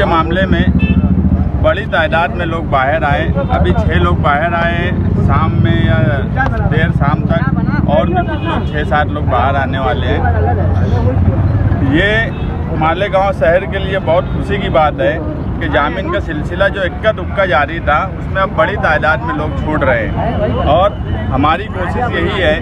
के मामले में बड़ी तादाद में लोग बाहर आए। अभी 6 लोग बाहर आए हैं शाम में या देर शाम तक, और भी कुछ लोग 6-7 लोग बाहर आने वाले हैं। ये मालेगांव शहर के लिए बहुत खुशी की बात है कि जामीन का सिलसिला जो इक्का दुक्का जारी था उसमें अब बड़ी तादाद में लोग छूट रहे हैं। और हमारी कोशिश यही है,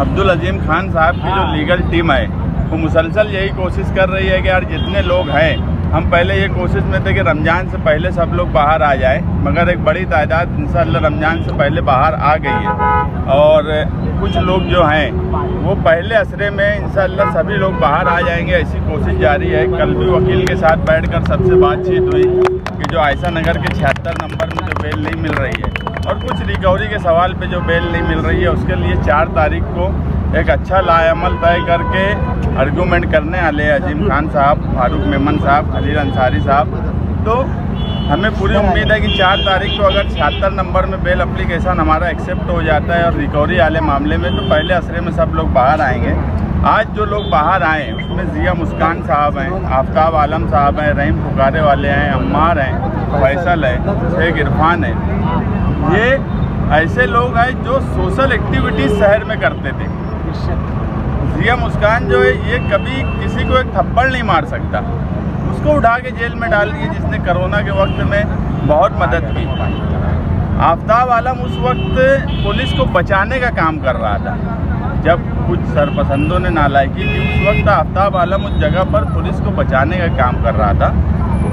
अब्दुल अजीम खान साहब की जो लीगल टीम है वो मुसलसल यही कोशिश कर रही है कि यार जितने लोग हैं, हम पहले ये कोशिश में थे कि रमज़ान से पहले सब लोग बाहर आ जाए, मगर एक बड़ी तादाद इंशाअल्लाह रमज़ान से पहले बाहर आ गई है। और कुछ लोग जो हैं वो पहले असरे में इंशाअल्लाह सभी लोग बाहर आ जाएंगे, ऐसी कोशिश जारी है। कल भी वकील के साथ बैठकर सबसे बातचीत हुई कि जो आयशा नगर के 76 नंबर में जो बेल नहीं मिल रही है और कुछ रिकवरी के सवाल पे जो बेल नहीं मिल रही है, उसके लिए 4 तारीख को एक अच्छा लाएअमल तय करके आर्गूमेंट करने वाले अजीम खान साहब, फारूक मेमन साहब, खलील अंसारी साहब। तो हमें पूरी उम्मीद है कि 4 तारीख को अगर 76 नंबर में बेल एप्लीकेशन हमारा एक्सेप्ट हो जाता है और रिकवरी वाले मामले में, तो पहले असरे में सब लोग बाहर आएंगे। आज जो लोग बाहर आए उसमें जिया मुस्कान साहब हैं, आफ्ताब आलम साहब हैं, रहीम पुकारे वाले हैं, अम्मार हैं, फैसल है, शेख इरफान है। ये ऐसे लोग हैं जो सोशल एक्टिविटीज़ शहर में करते थे। जिया मुस्कान जो है ये कभी किसी को एक थप्पड़ नहीं मार सकता, उसको उठा के जेल में डाल दिए, जिसने कोरोना के वक्त में बहुत मदद की। आफ्ताब आलम उस वक्त पुलिस को बचाने का काम कर रहा था जब कुछ सरपसंदों ने नालायकी की। उस वक्त आफ्ताब आलम उस जगह पर पुलिस को बचाने का काम कर रहा था।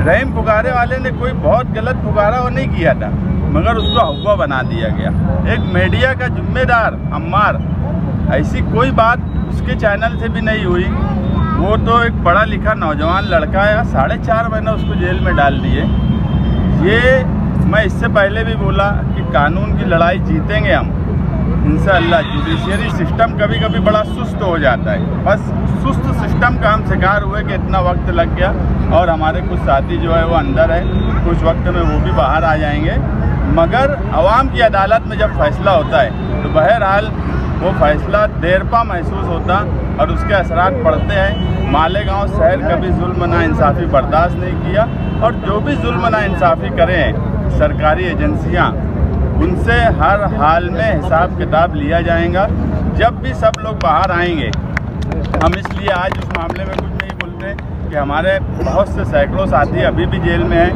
रहीम पुकारे वाले ने कोई बहुत गलत पुकारा वो नहीं किया था, मगर उसको हवा बना दिया गया। एक मीडिया का जिम्मेदार अम्मार, ऐसी कोई बात उसके चैनल से भी नहीं हुई। वो तो एक पढ़ा लिखा नौजवान लड़का है, 4.5 महीना उसको जेल में डाल दिए। ये मैं इससे पहले भी बोला कि कानून की लड़ाई जीतेंगे हम इंशाअल्लाह। जुडिशियरी सिस्टम कभी कभी बड़ा सुस्त हो जाता है, बस सुस्त सिस्टम का हम शिकार हुए कि इतना वक्त लग गया। और हमारे कुछ साथी जो है वो अंदर है, कुछ वक्त में वो भी बाहर आ जाएंगे। मगर अवाम की अदालत में जब फैसला होता है तो बहरहाल वो फैसला देरपा महसूस होता और उसके असरात पड़ते हैं। मालेगांव शहर कभी जुल्म नाइंसाफ़ी बर्दाश्त नहीं किया, और जो भी जुल्म नाइंसाफ़ी करें सरकारी एजेंसियां, उनसे हर हाल में हिसाब किताब लिया जाएगा। जब भी सब लोग बाहर आएंगे, हम इसलिए आज उस मामले में कुछ नहीं बोलते कि हमारे बहुत से सैकड़ों साथी अभी भी जेल में हैं।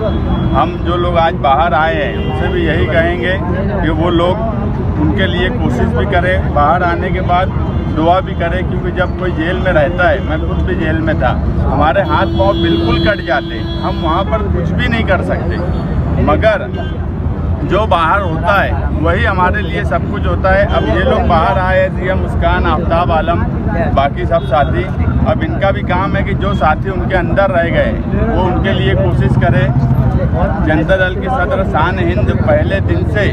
हम जो लोग आज बाहर आए हैं उनसे भी यही कहेंगे कि वो लोग उनके लिए कोशिश भी करें, बाहर आने के बाद दुआ भी करें, क्योंकि जब कोई जेल में रहता है, मैं खुद भी जेल में था, हमारे हाथ पाँव बिल्कुल कट जाते, हम वहाँ पर कुछ भी नहीं कर सकते। मगर जो बाहर होता है वही हमारे लिए सब कुछ होता है। अब ये लोग बाहर आए, जिया मुस्कान, आफ्ताब आलम, बाकी सब साथी, अब इनका भी काम है कि जो साथी उनके अंदर रह गए वो उनके लिए कोशिश करें। जनता दल की सदर शान हिंद पहले दिन से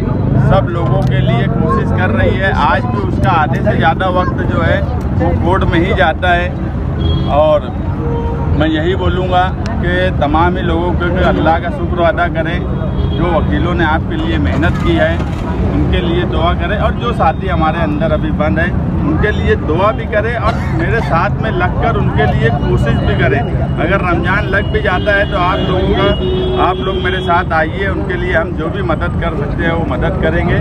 सब लोगों के लिए कोशिश कर रही है। आज भी उसका आधे से ज़्यादा वक्त जो है वो कोर्ट में ही जाता है। और मैं यही बोलूँगा कि तमाम ही लोगों को अल्लाह का शुक्र अदा करें, जो वकीलों ने आपके लिए मेहनत की है उनके लिए दुआ करें, और जो साथी हमारे अंदर अभी बंद हैं उनके लिए दुआ भी करें, और मेरे साथ में लगकर उनके लिए कोशिश भी करें। अगर रमज़ान लग भी जाता है तो आप लोग मेरे साथ आइए, उनके लिए हम जो भी मदद कर सकते हैं वो मदद करेंगे।